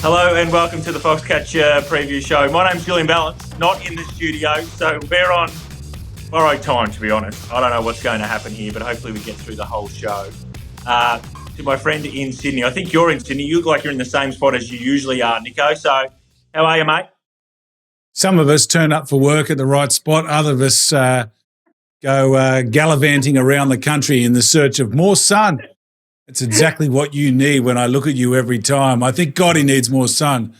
Hello and welcome to the Foxcatcher preview show. My name's Julian Balance, not in the studio, so we're on borrowed time, to be honest. I don't know what's going to happen here, but hopefully we get through the whole show. To my friend in Sydney, I think you're in Sydney. You look like you're in the same spot as you usually are, Nico. So how are you, mate? Some of us turn up for work at the right spot. Other of us go gallivanting around the country in the search of more sun. It's exactly what you need when I look at you every time. I think God, he needs more sun.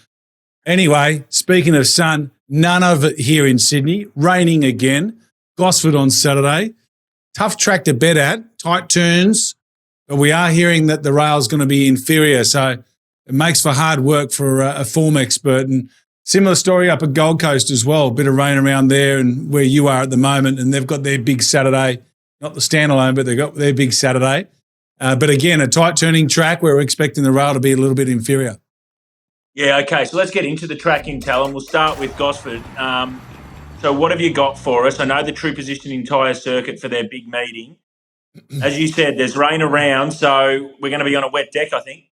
Anyway, speaking of sun, none of it here in Sydney. Raining again. Gosford on Saturday. Tough track to bet at. Tight turns. But we are hearing that the rail's going to be inferior. So it makes for hard work for a form expert. And similar story up at Gold Coast as well. A bit of rain around there and where you are at the moment. And they've got their big Saturday. Not the standalone, but they've got their big Saturday. But again, a tight turning track where we're expecting the rail to be a little bit inferior. Yeah, okay. So let's get into the track intel and we'll start with Gosford. So what have you got for us? I know the true position entire circuit for their big meeting. As you said, there's rain around, so we're going to be on a wet deck, I think.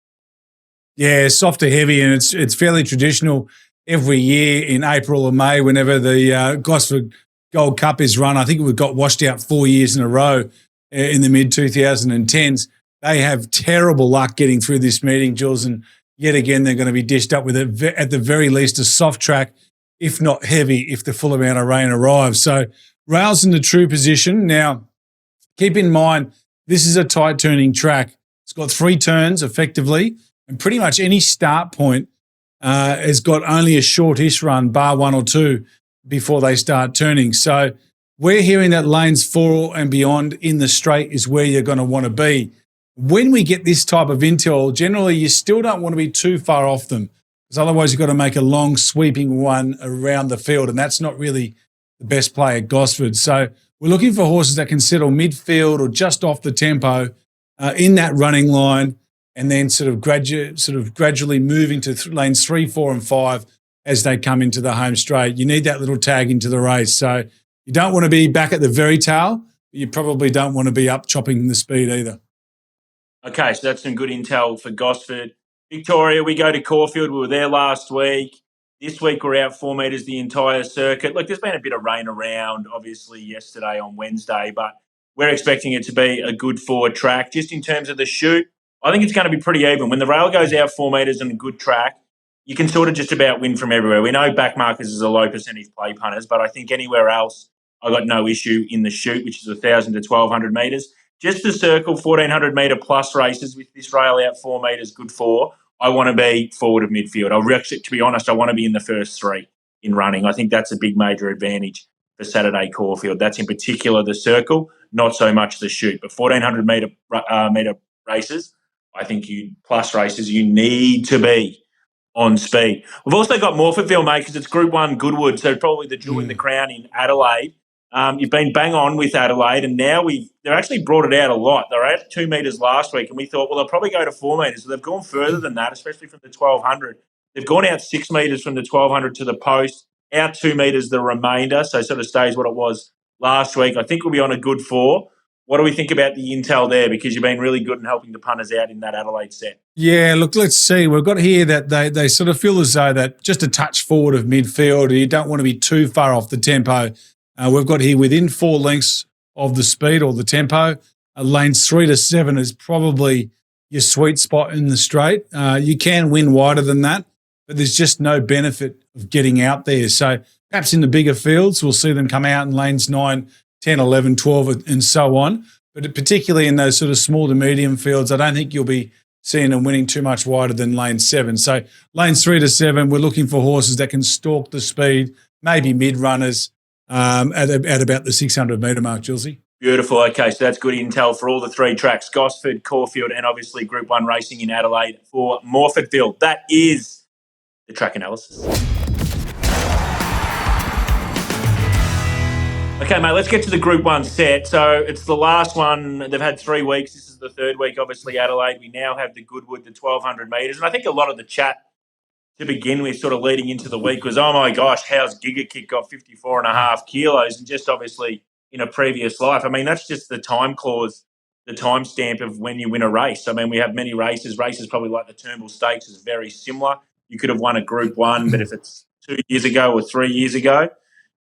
Yeah, soft to heavy, and it's fairly traditional every year in April or May whenever the Gosford Gold Cup is run. I think we got washed out 4 years in a row in the mid-2010s. They have terrible luck getting through this meeting, Jules, and yet again they're going to be dished up with, at the very least, a soft track, if not heavy, if the full amount of rain arrives. So rail's in the true position. Now, keep in mind, this is a tight turning track. It's got 3 turns effectively, and pretty much any start point has got only a shortish run, bar 1 or 2, before they start turning. So we're hearing that lanes 4 and beyond in the straight is where you're going to want to be. When we get this type of intel, generally you still don't want to be too far off them, because otherwise you've got to make a long sweeping one around the field, and that's not really the best play at Gosford. So we're looking for horses that can settle midfield or just off the tempo in that running line, and then sort of gradually moving to lanes 3, 4 and 5 as they come into the home straight. You need that little tag into the race. So you don't want to be back at the very tail, but you probably don't want to be up chopping the speed either. Okay, so that's some good intel for Gosford. Victoria, we go to Caulfield. We were there last week. This week we're out 4 metres the entire circuit. Look, there's been a bit of rain around, obviously, yesterday on Wednesday, but we're expecting it to be a good forward track. Just in terms of the shoot, I think it's going to be pretty even. When the rail goes out 4 metres on a good track, you can sort of just about win from everywhere. We know backmarkers is a low percentage play punters, but I think anywhere else, I've got no issue in the shoot, which is 1,000 to 1,200 metres. Just to circle 1,400 metre plus races with this rail out 4 metres good for, I want to be forward of midfield. To be honest, I want to be in the first 3 in running. I think that's a big major advantage for Saturday Caulfield. That's in particular the circle, not so much the shoot. But 1,400 metre races, I think plus races, you need to be on speed. We've also got Morphettville, mate, because it's Group 1 Goodwood, so probably the jewel in the crown in Adelaide. You've been bang on with Adelaide, and now they've actually brought it out a lot. They were at 2 metres last week, and we thought, well, they'll probably go to 4 metres. So they've gone further than that, especially from the 1,200. They've gone out 6 metres from the 1,200 to the post, out 2 metres the remainder, so sort of stays what it was last week. I think we'll be on a good 4. What do we think about the intel there? Because you've been really good in helping the punters out in that Adelaide set. Yeah, look, let's see. We've got here that they sort of feel as though that just a touch forward of midfield, you don't want to be too far off the tempo. We've got here within 4 lengths of the speed or the tempo. Lanes 3 to 7 is probably your sweet spot in the straight. You can win wider than that, but there's just no benefit of getting out there. So perhaps in the bigger fields, we'll see them come out in lanes 9, 10, 11, 12, and so on. But particularly in those sort of small to medium fields, I don't think you'll be seeing them winning too much wider than lane 7. So lanes 3 to 7, we're looking for horses that can stalk the speed, maybe mid-runners, at about the 600 metre mark, Julesy. Beautiful. Okay, so that's good intel for all the 3 tracks, Gosford, Caulfield, and obviously Group 1 racing in Adelaide for Morphettville. That is the track analysis. Okay, mate, let's get to the Group 1 set. So it's the last one. They've had 3 weeks. This is the 3rd week, obviously, Adelaide. We now have the Goodwood, the 1,200 metres. And I think a lot of the chat to begin with, sort of leading into the week, was, oh my gosh, how's Giga Kick got 54.5 kilos? And just obviously in a previous life, I mean, that's just the time clause, the timestamp of when you win a race. I mean, we have many races. Races probably like the Turnbull Stakes is very similar. you could have won a Group 1, but if it's 2 years ago or 3 years ago,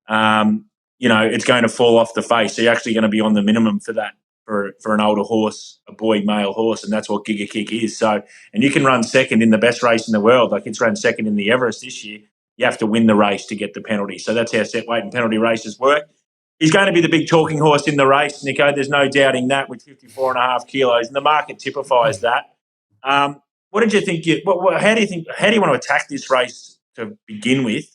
it's going to fall off the face. So you're actually going to be on the minimum for that for an older horse, a boy male horse, and that's what Giga Kick is. So, and you can run second in the best race in the world. Like it's run second in the Everest this year. You have to win the race to get the penalty. So that's how set weight and penalty races work. He's going to be the big talking horse in the race, Nico. There's no doubting that with 54.5 kilos, and the market typifies that. What did you think? How do you want to attack this race to begin with?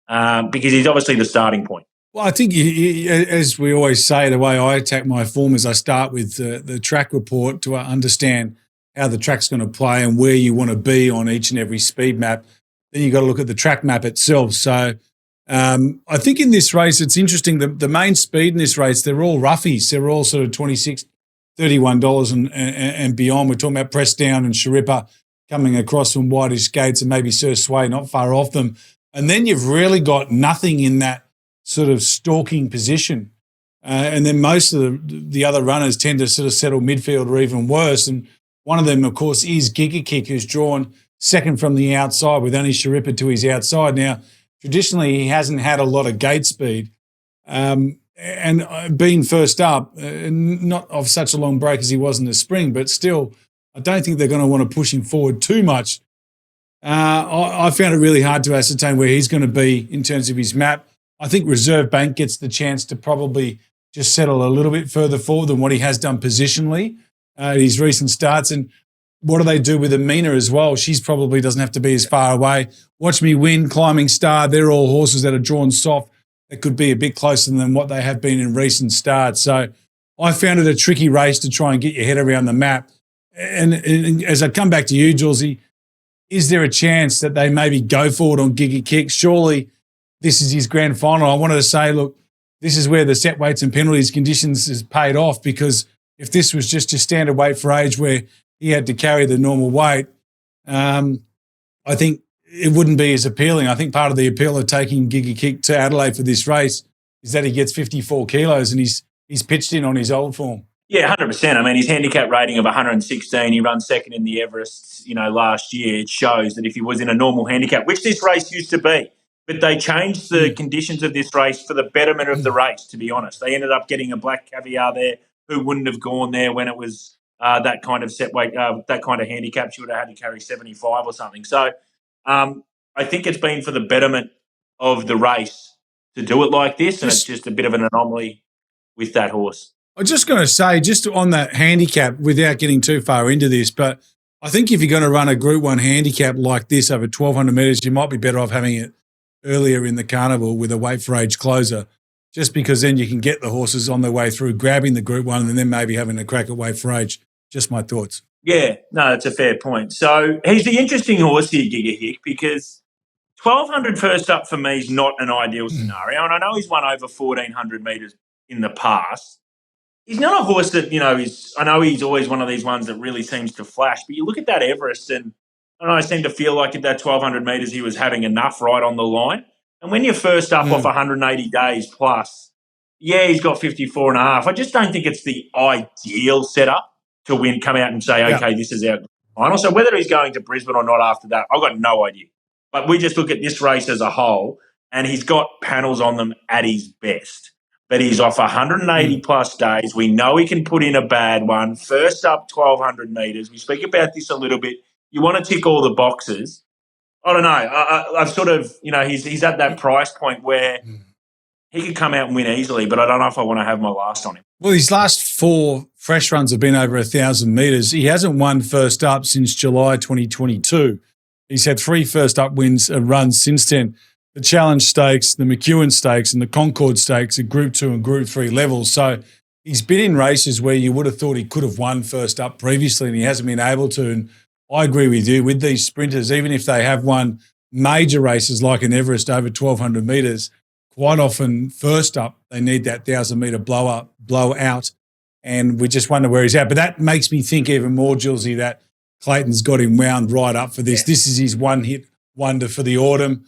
Because he's obviously the starting point. Well, I think, as we always say, the way I attack my form is I start with the track report to understand how the track's going to play and where you want to be on each and every speed map. Then you've got to look at the track map itself. So I think in this race, it's interesting. The main speed in this race, they're all roughies. They're all sort of $26, $31 and beyond. We're talking about Press Down and Sharippa coming across from Whitish Gates and maybe Sir Sway not far off them. And then you've really got nothing in that sort of stalking position. And then most of the other runners tend to sort of settle midfield or even worse. And one of them, of course, is Giga Kick, who's drawn second from the outside with only Sharippa to his outside. Now, traditionally, he hasn't had a lot of gate speed. And being first up, not of such a long break as he was in the spring, but still, I don't think they're going to want to push him forward too much. I found it really hard to ascertain where he's going to be in terms of his map. I think Reserve Bank gets the chance to probably just settle a little bit further forward than what he has done positionally at his recent starts. And what do they do with Amina as well? She's probably doesn't have to be as far away. Watch Me Win, Climbing Star, they're all horses that are drawn soft that could be a bit closer than what they have been in recent starts. So I found it a tricky race to try and get your head around the map. And as I come back to you, Julesy, is there a chance that they maybe go forward on Giga Kick? Surely this is his grand final. I wanted to say, look, this is where the set weights and penalties conditions has paid off, because if this was just your standard weight for age where he had to carry the normal weight, I think it wouldn't be as appealing. I think part of the appeal of taking Giga Kick to Adelaide for this race is that he gets 54 kilos and he's pitched in on his old form. Yeah, 100%. I mean, his handicap rating of 116, he runs second in the Everest, last year. It shows that if he was in a normal handicap, which this race used to be, but they changed the conditions of this race for the betterment of the race, to be honest. They ended up getting a Black Caviar there who wouldn't have gone there when it was that kind of set weight, that kind of handicap. She would have had to carry 75 or something. So I think it's been for the betterment of the race to do it like this, and it's just a bit of an anomaly with that horse. I was just going to say, just on that handicap, without getting too far into this, but I think if you're going to run a Group 1 handicap like this over 1,200 metres, you might be better off having it earlier in the carnival with a weight for age closer, just because then you can get the horses on their way through, grabbing the Group 1 and then maybe having a crack at weight for age. Just my thoughts. Yeah, no, that's a fair point. So he's the interesting horse here, Giga Hick, because 1,200 first up for me is not an ideal scenario. And I know he's won over 1,400 metres in the past. He's not a horse that, I know he's always one of these ones that really seems to flash, but you look at that Everest and I don't know, I seem to feel like at that 1,200 metres he was having enough right on the line. And when you're first up off 180 days plus, yeah, he's got 54.5. I just don't think it's the ideal setup to win, come out and say, okay, this is our final. So whether he's going to Brisbane or not after that, I've got no idea. But we just look at this race as a whole, and he's got panels on them at his best. But he's off 180 plus days. We know he can put in a bad one. First up 1,200 metres. We speak about this a little bit. You want to tick all the boxes. I don't know. I've sort of, he's at that price point where he could come out and win easily, but I don't know if I want to have my last on him. Well, his last 4 fresh runs have been over 1,000 metres. He hasn't won first up since July 2022. He's had 3 first up wins and runs since then. The Challenge Stakes, the McEwen Stakes and the Concord Stakes at Group 2 and Group 3 levels. So he's been in races where you would have thought he could have won first up previously and he hasn't been able to. And I agree with you, with these sprinters, even if they have won major races like an Everest over 1,200 metres, quite often first up they need that 1,000-metre blowout, and we just wonder where he's at. But that makes me think even more, Julesy, that Clayton's got him wound right up for this. Yeah. This is his one-hit wonder for the autumn.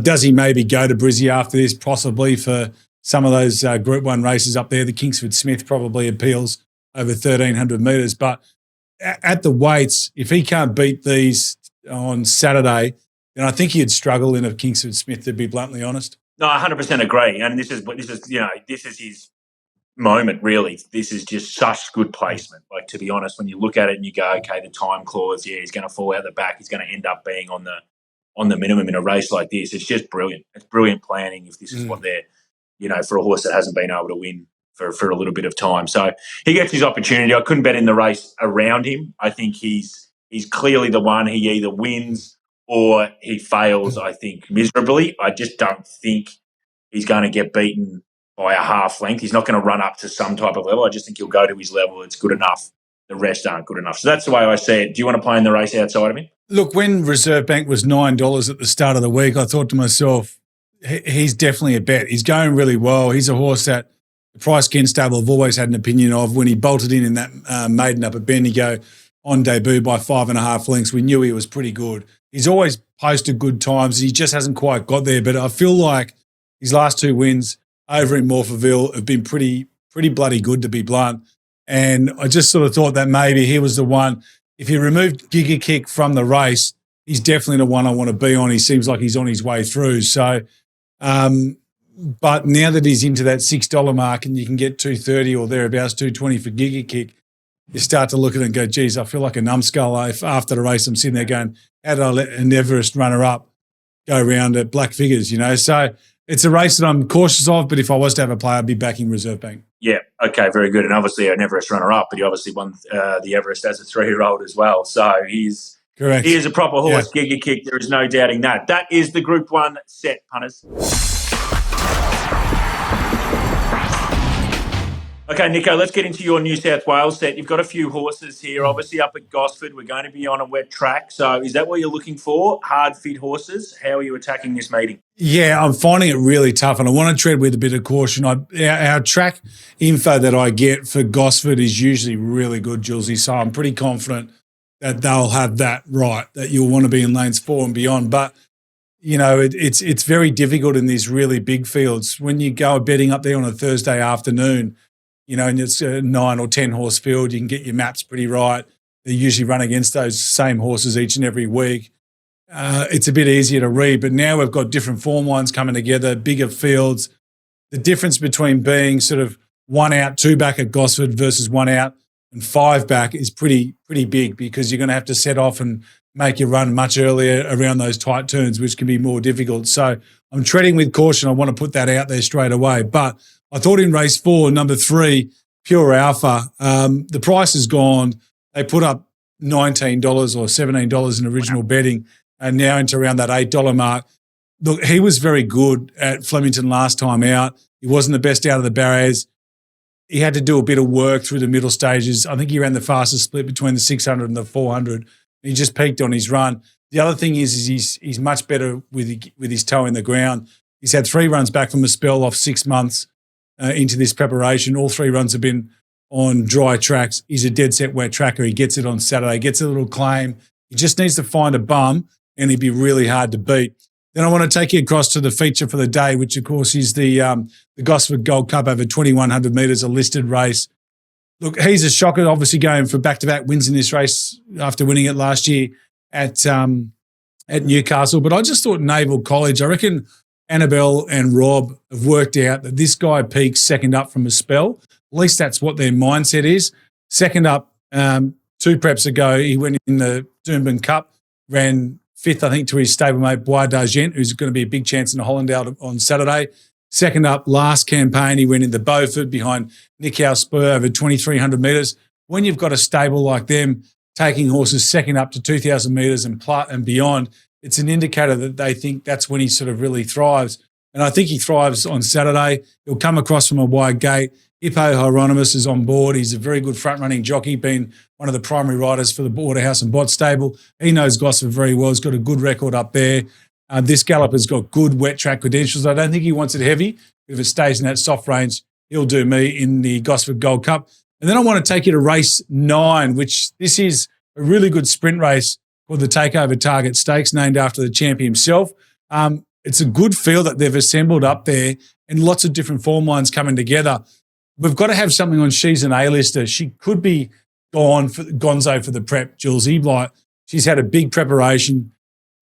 Does he maybe go to Brizzy after this? Possibly for some of those Group 1 races up there. The Kingsford Smith probably appeals over 1,300 metres. But at the weights, if he can't beat these on Saturday, then I think he'd struggle in a Kingsford Smith, to be bluntly honest. No, I 100% agree. And this is his moment, really. This is just such good placement. Like, to be honest, when you look at it and you go, okay, the time clause, he's going to fall out the back. He's going to end up being on the minimum in a race like this. It's just brilliant. It's brilliant planning if this is what they're, for a horse that hasn't been able to win for a little bit of time. So he gets his opportunity. I couldn't bet in the race around him. I think he's clearly the one. He either wins or he fails, I think, miserably. I just don't think he's going to get beaten by a half length. He's not going to run up to some type of level. I just think he'll go to his level. It's good enough. The rest aren't good enough. So that's the way I see it. Do you want to play in the race outside of him? Look, when Reserve Bank was $9 at the start of the week, I thought to myself, he's definitely a bet. He's going really well. He's a horse that the Price Ken stable have always had an opinion of. When he bolted in that maiden up at Bendigo on debut by 5.5 lengths, we knew he was pretty good. He's always posted good times. He just hasn't quite got there. But I feel like his last 2 wins over in Morphettville have been pretty bloody good, to be blunt. And I just sort of thought that maybe he was the one. If you removed Giga Kick from the race, he's definitely the one I want to be on. He seems like he's on his way through. So, but now that he's into that $6 mark and you can get $2.30 or thereabouts, $2.20 for Giga Kick, you start to look at it and go, geez, I feel like a numbskull if after the race I'm sitting there going, how did I let an Everest runner-up go around at black figures, So it's a race that I'm cautious of, but if I was to have a play, I'd be backing Reserve Bank. Yeah, okay, very good. And obviously an Everest runner-up, but he obviously won the Everest as a 3-year-old as well. So he's correct. He is a proper horse, Giga Kick. There is no doubting that. That is the Group 1 set, punters. Okay, Nico, let's get into your New South Wales set. You've got a few horses here, obviously up at Gosford. We're going to be on a wet track. So is that what you're looking for, hard, fit horses? How are you attacking this meeting? Yeah, I'm finding it really tough, and I want to tread with a bit of caution. Our track info that I get for Gosford is usually really good, Julesy, so I'm pretty confident that they'll have that right, that you'll want to be in lanes 4 and beyond. But, it's very difficult in these really big fields. When you go betting up there on a Thursday afternoon, and it's a 9 or 10 horse field, you can get your maps pretty right. They usually run against those same horses each and every week. It's a bit easier to read, but now we've got different form lines coming together, bigger fields. The difference between being sort of 1 out, 2 back at Gosford versus 1 out and 5 back is pretty big, because you're going to have to set off and make your run much earlier around those tight turns, which can be more difficult. So I'm treading with caution. I want to put that out there straight away. But I thought in race 4, number 3, Pure Alpha, the price has gone. They put up $19 or $17 in original betting, and now into around that $8 mark. Look, he was very good at Flemington last time out. He wasn't the best out of the barriers. He had to do a bit of work through the middle stages. I think he ran the fastest split between the 600 and the 400. He just peaked on his run. The other thing is he's much better with his toe in the ground. He's had 3 runs back from a spell off 6 months into this preparation. All 3 runs have been on dry tracks. He's a dead set wet tracker. He gets it on Saturday, gets a little claim. He just needs to find a bum, and he'd be really hard to beat. Then I want to take you across to the feature for the day, which, of course, is the Gosford Gold Cup over 2,100 metres, a listed race. Look, he's a shocker, obviously going for back-to-back wins in this race after winning it last year at Newcastle. But I just thought Naval College, I reckon Annabelle and Rob have worked out that this guy peaks second up from a spell. At least that's what their mindset is. Second up, 2 preps ago, he went in the Doomben Cup, ran 5th, I think, to his stablemate Bois d'Argent, who's going to be a big chance in the Hollandale on Saturday. Second up, last campaign, he went into Beaufort behind Nick Spur over 2,300 metres. When you've got a stable like them taking horses second up to 2,000 metres and beyond, it's an indicator that they think that's when he sort of really thrives. And I think he thrives on Saturday. He'll come across from a wide gate. Hippo Hieronymus is on board. He's a very good front-running jockey, been one of the primary riders for the Waterhouse and Bott stable. He knows Gosford very well. He's got a good record up there. This galloper's got good wet track credentials. I don't think he wants it heavy. If it stays in that soft range, he'll do me in the Gosford Gold Cup. And then I want to take you to race 9, which this is a really good sprint race called the Takeover Target Stakes, named after the champion himself. It's a good field that they've assembled up there, and lots of different form lines coming together. We've got to have something on She's an A-lister. She could be gonzo for the prep, Julesy. Like, she's had a big preparation,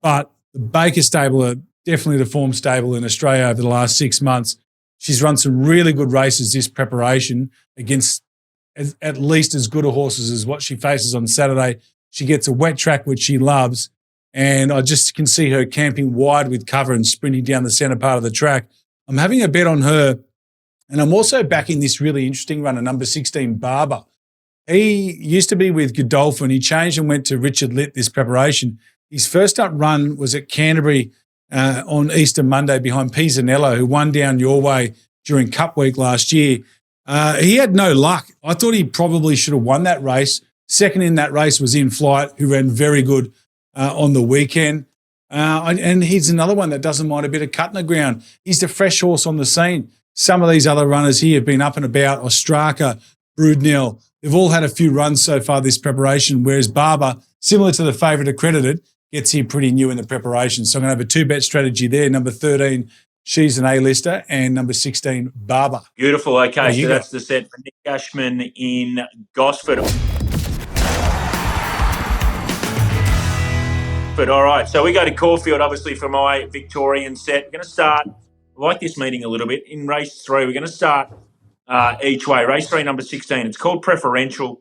but The Baker stable are definitely the form stable in Australia over the last 6 months. She's run some really good races this preparation against at least as good a horses as what she faces on Saturday. She gets a wet track, which she loves, and I just can see her camping wide with cover and sprinting down the centre part of the track. I'm having a bet on her, and I'm also backing this really interesting runner, number 16, Barber. He used to be with Godolphin. He changed and went to Richard Litt this preparation. His first up run was at Canterbury on Easter Monday behind Pisanello, who won down your way during Cup Week last year. He had no luck. I thought he probably should have won that race. Second in that race was In Flight, who ran very good on the weekend. And he's another one that doesn't mind a bit of cutting the ground. He's the fresh horse on the scene. Some of these other runners here have been up and about. Ostraka, Broodnell, they've all had a few runs so far this preparation, whereas Barber, similar to the favourite accredited, gets here pretty new in the preparation. So I'm going to have a two-bet strategy there. Number 13, She's an A-lister, and number 16, Barber. Beautiful. Okay, so that's the set for Nick Ashman in Gosford. But all right, so we go to Caulfield, obviously, for my Victorian set. We're going to start, I like this meeting a little bit, in race 3. We're going to start each way. Race 3, number 16. It's called Preferential.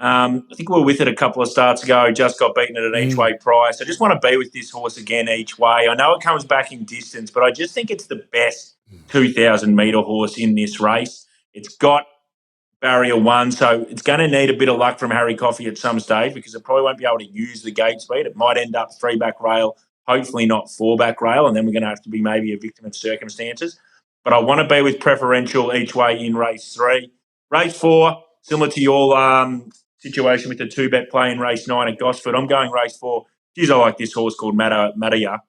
I think we were with it a couple of starts ago, just got beaten at an each way price. I just want to be with this horse again each way. I know it comes back in distance, but I just think it's the best 2,000-metre horse in this race. It's got barrier 1, so it's going to need a bit of luck from Harry Coffey at some stage because it probably won't be able to use the gate speed. It might end up 3-back rail, hopefully not 4-back rail, and then we're going to have to be maybe a victim of circumstances. But I want to be with Preferential each way in race 3. Race 4, similar to your situation with the 2-bet play in race 9 at Gosford. I'm going race 4. Geez, I like this horse called Matia.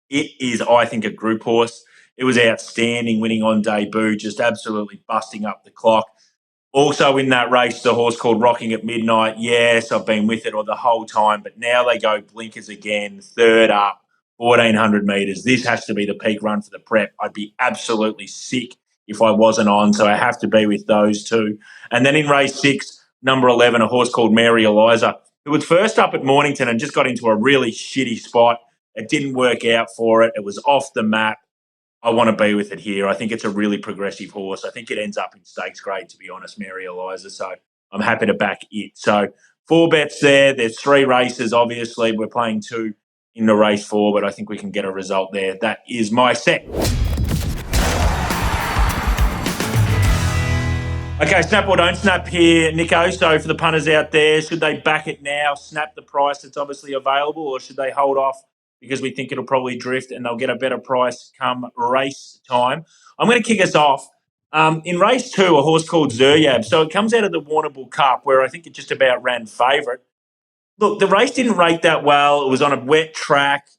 It is, I think, a group horse. It was outstanding winning on debut, just absolutely busting up the clock. Also in that race, the horse called Rocking at Midnight. Yes, I've been with it all the whole time, but now they go blinkers again, third up, 1,400 metres. This has to be the peak run for the prep. I'd be absolutely sick if I wasn't on, so I have to be with those two. And then in race 6, number 11, a horse called Mary Eliza, who was first up at Mornington and just got into a really shitty spot. It didn't work out for it. It was off the map. I want to be with it here. I think it's a really progressive horse. I think it ends up in stakes grade, to be honest, Mary Eliza. So I'm happy to back it. So 4 bets there. There's 3 races, obviously. We're playing 2 in the race 4, but I think we can get a result there. That is my set. Okay, snap or don't snap here, Nico. So for the punters out there, should they back it now, snap the price that's obviously available, or should they hold off because we think it'll probably drift and they'll get a better price come race time? I'm going to kick us off. In race 2, a horse called Zuryab. So it comes out of the Warrnambool Cup where I think it just about ran favourite. Look, the race didn't rate that well. It was on a wet track.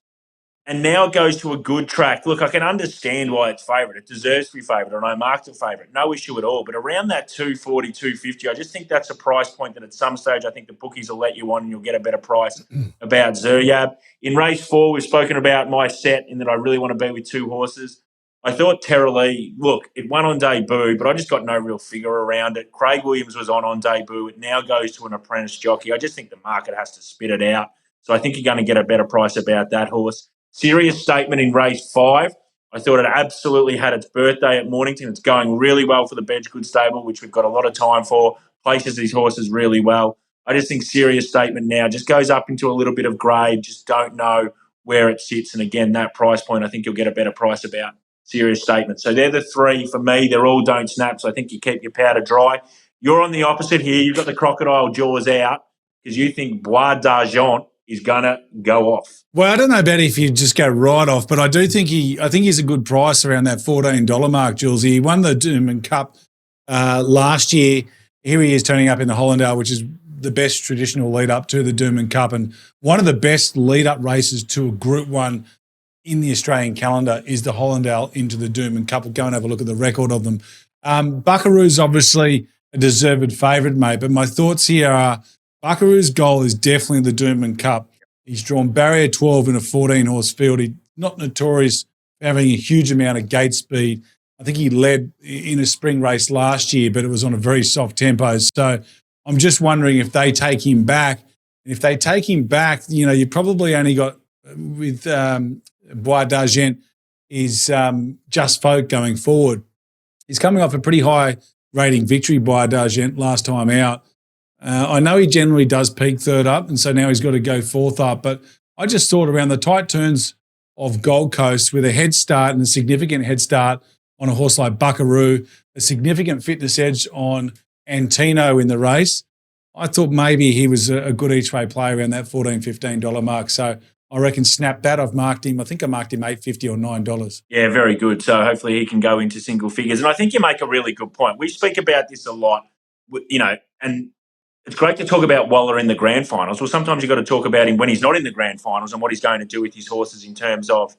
And now it goes to a good track. Look, I can understand why it's favourite. It deserves to be favourite, and I marked it favourite. No issue at all. But around that 240, 250, I just think that's a price point that at some stage I think the bookies will let you on and you'll get a better price about Zuryab. In race 4, we've spoken about my set in that I really want to be with 2 horses. I thought Terra Lee, look, it won on debut, but I just got no real figure around it. Craig Williams was on debut. It now goes to an apprentice jockey. I just think the market has to spit it out. So I think you're going to get a better price about that horse. Serious Statement in race 5. I thought it absolutely had its birthday at Mornington. It's going really well for the Bedgood stable, which we've got a lot of time for. Places these horses really well. I just think Serious Statement now just goes up into a little bit of grade. Just don't know where it sits. And again, that price point, I think you'll get a better price about Serious Statement. So they're the 3 for me. They're all don't snap. So I think you keep your powder dry. You're on the opposite here. You've got the crocodile jaws out because you think Bois d'Argent is going to go off. Well, I don't know about if you just go right off, but I do think he's a good price around that $14 mark, Jules. He won the Doomben Cup last year. Here he is turning up in the Hollandale, which is the best traditional lead up to the Doomben Cup and one of the best lead up races to a Group 1 in the Australian calendar is the Hollandale into the Doomben Cup. We'll go and have a look at the record of them. Buckaroo's obviously a deserved favourite, mate, but my thoughts here are Buckaroo's goal is definitely the Doomben Cup. He's drawn barrier 12 in a 14-horse field. He's not notorious for having a huge amount of gate speed. I think he led in a spring race last year, but it was on a very soft tempo. So I'm just wondering if they take him back. And if they take him back, you know, you probably only got with Bois d'Argent is Just Folk going forward. He's coming off a pretty high rating victory by d'Argent last time out. I know he generally does peak third up, and so now he's got to go fourth up. But I just thought around the tight turns of Gold Coast with a head start and a significant head start on a horse like Buckaroo, a significant fitness edge on Antino in the race, I thought maybe he was a good each-way play around that $14, $15 mark. So I reckon snap that. I've marked him. I think I marked him $8.50 or $9. Yeah, very good. So hopefully he can go into single figures. And I think you make a really good point. We speak about this a lot, and it's great to talk about Waller in the grand finals. Well, sometimes you've got to talk about him when he's not in the grand finals and what he's going to do with his horses in terms of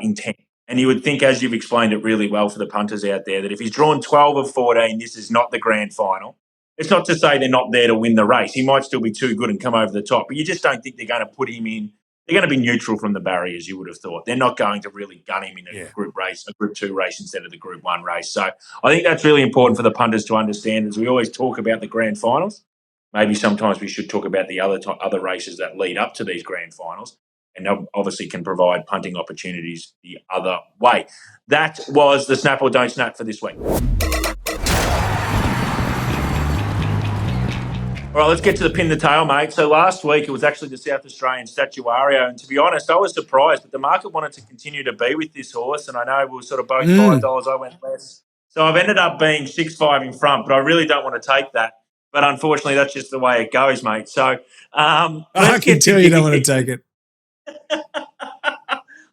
intent. And you would think, as you've explained it really well for the punters out there, that if he's drawn 12 of 14, this is not the grand final. It's not to say they're not there to win the race. He might still be too good and come over the top, but you just don't think they're going to put him in. They're going to be neutral from the barriers, you would have thought. They're not going to really gun him in a group race, a Group 2 race instead of the Group 1 race. So I think that's really important for the punters to understand as we always talk about the grand finals. Maybe sometimes we should talk about the other races that lead up to these grand finals and obviously can provide punting opportunities the other way. That was the Snap or Don't Snap for this week. All right, let's get to the pin the tail, mate. So last week it was actually the South Australian Statuario, and to be honest, I was surprised, but the market wanted to continue to be with this horse, and I know we were sort of both $5. I went less. So I've ended up being 6-5 in front, but I really don't want to take that. But unfortunately, that's just the way it goes, mate. So I can tell you don't want to take it.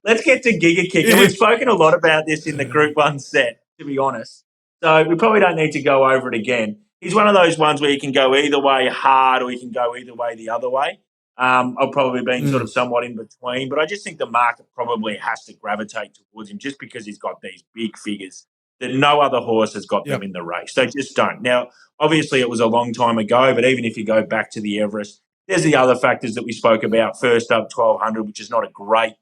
Let's get to Giga Kick. And we've spoken a lot about this in the Group 1 set, to be honest. So we probably don't need to go over it again. He's one of those ones where you can go either way hard or you can go either way the other way. I've probably been sort of somewhat in between, but I just think the market probably has to gravitate towards him just because he's got these big figures that no other horse has got them in the race. They just don't. Now, obviously it was a long time ago, but even if you go back to the Everest, there's the other factors that we spoke about. First up, 1,200, which is not a great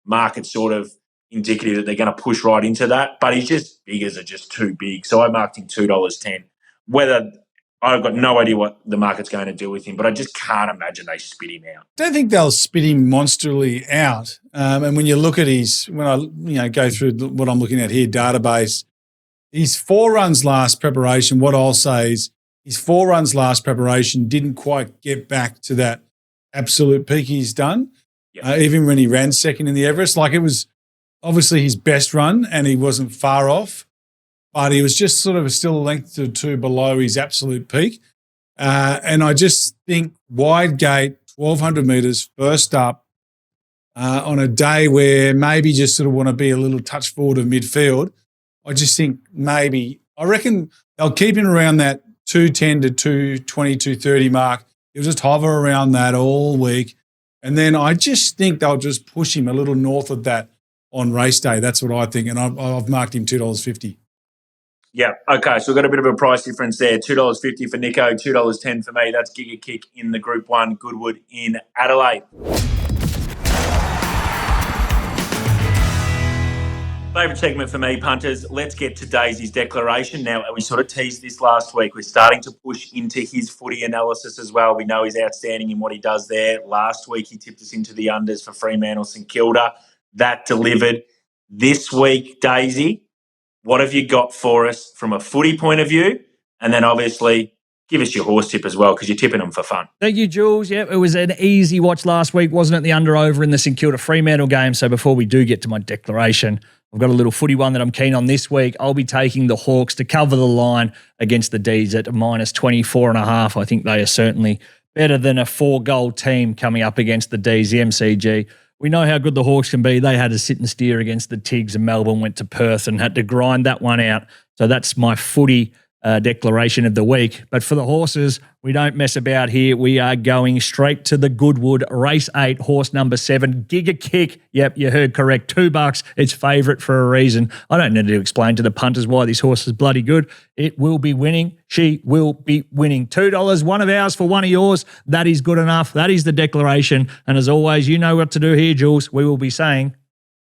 market sort of indicative that they're going to push right into that, but he's just figures are just too big. So I marked him $2.10. Whether I've got no idea what the market's going to do with him, but I just can't imagine they spit him out. I don't think they'll spit him monsterly out. And when you look at when I go through what I'm looking at here, database, his 4 runs last preparation, what I'll say is his 4 runs last preparation didn't quite get back to that absolute peak he's done. Even when he ran second in the Everest, like it was obviously his best run and he wasn't far off. But he was just sort of still a length or two below his absolute peak. And I just think wide gate, 1,200 metres, first up, on a day where maybe just sort of want to be a little touch forward of midfield, I just think I reckon they'll keep him around that 210 to 220, 230 mark. He'll just hover around that all week. And then I just think they'll just push him a little north of that on race day. That's what I think. And I've marked him $2.50. Yeah, okay, so we've got a bit of a price difference there. $2.50 for Nico, $2.10 for me. That's Giga Kick in the Group 1, Goodwood in Adelaide. Favourite segment for me, punters. Let's get to Daisy's declaration. Now, we sort of teased this last week. We're starting to push into his footy analysis as well. We know he's outstanding in what he does there. Last week, he tipped us into the unders for Fremantle St Kilda. That delivered. This week, Daisy, what have you got for us from a footy point of view? And then obviously give us your horse tip as well because you're tipping them for fun. Thank you, Jules. Yep, it was an easy watch last week, wasn't it? The under-over in the St Kilda Fremantle game. So before we do get to my declaration, I've got a little footy one that I'm keen on this week. I'll be taking the Hawks to cover the line against the D's at minus 24.5. I think they are certainly better than a 4-goal team coming up against the D's, the MCG. We know how good the Hawks can be. They had to sit and steer against the Tigs, and Melbourne went to Perth and had to grind that one out. So that's my footy declaration of the week. But for the horses, we don't mess about here. We are going straight to the Goodwood, race 8, horse number 7, Giga Kick. Yep, you heard correct. $2. It's favourite for a reason. I don't need to explain to the punters why this horse is bloody good. It will be winning. She will be winning. $2, one of ours for one of yours. That is good enough. That is the declaration. And as always, you know what to do here, Jules. We will be saying,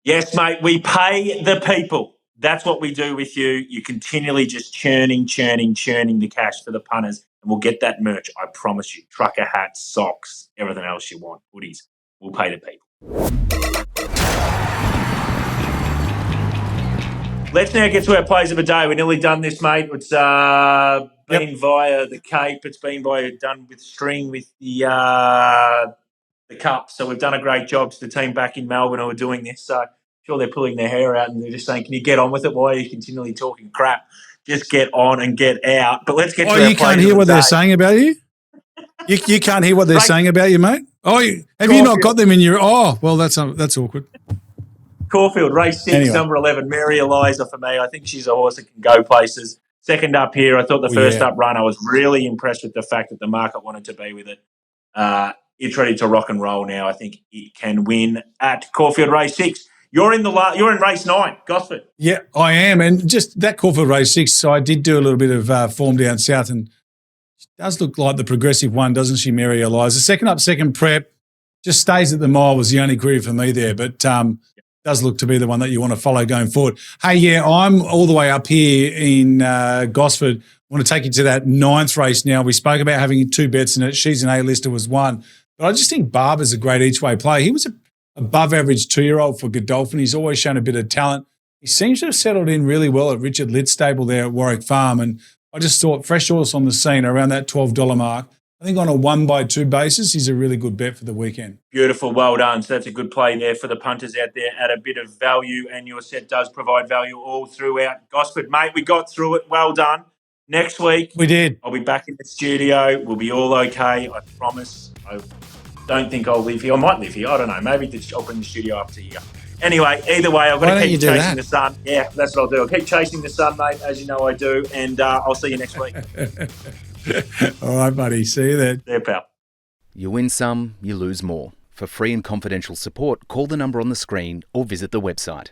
yes, mate, we pay the people. That's what we do with you. You continually just churning the cash for the punters, and we'll get that merch, I promise you. Trucker hats, socks, everything else you want, hoodies. We'll pay the people. Let's now get to our plays of the day. We're nearly done this, mate. It's been via the Cape. It's been done with string with the Cup. So we've done a great job to the team back in Melbourne who are doing this. So I'm sure they're pulling their hair out and they're just saying, can you get on with it? Why are you continually talking crap? Just get on and get out. But let's get to our plays of the day. You can't hear what they're saying about you? You can't hear what they're saying about you, mate? Oh, have you not got them in your... Oh, well, that's awkward. Caulfield, race 6, number 11, Mary Eliza for me. I think she's a horse that can go places. Second up here, I thought the first up run, I was really impressed with the fact that the market wanted to be with it. It's ready to rock and roll now. I think it can win at Caulfield race 6. You're in race 9, Gosford. Yeah, I am. And just that Caulfield race 6, so I did do a little bit of form down south, and she does look like the progressive one, doesn't she, Mary Eliza? Second up, second prep, just stays at the mile was the only query for me there, but does look to be the one that you want to follow going forward. Hey, yeah, I'm all the way up here in Gosford. I want to take you to that 9th race now. We spoke about having 2 bets in it. She's an A-lister was 1. But I just think Barber's a great each-way play. He was a above-average 2-year-old for Godolphin. He's always shown a bit of talent. He seems to have settled in really well at Richard Litt's stable there at Warwick Farm. And I just thought fresh horse on the scene around that $12 mark. I think on a 1-by-2 basis, he's a really good bet for the weekend. Beautiful, well done. So that's a good play there for the punters out there at a bit of value, and your set does provide value all throughout. Gosford, mate, we got through it. Well done. Next week, we did. I'll be back in the studio. We'll be all okay, I promise. I don't think I'll live here. I might live here. I don't know. Maybe I'll bring the studio up to here. Anyway, either way, I've got to keep chasing the sun. Yeah, that's what I'll do. I'll keep chasing the sun, mate, as you know I do, and I'll see you next week. All right, buddy. See you then. There, pal. You win some, you lose more. For free and confidential support, call the number on the screen or visit the website.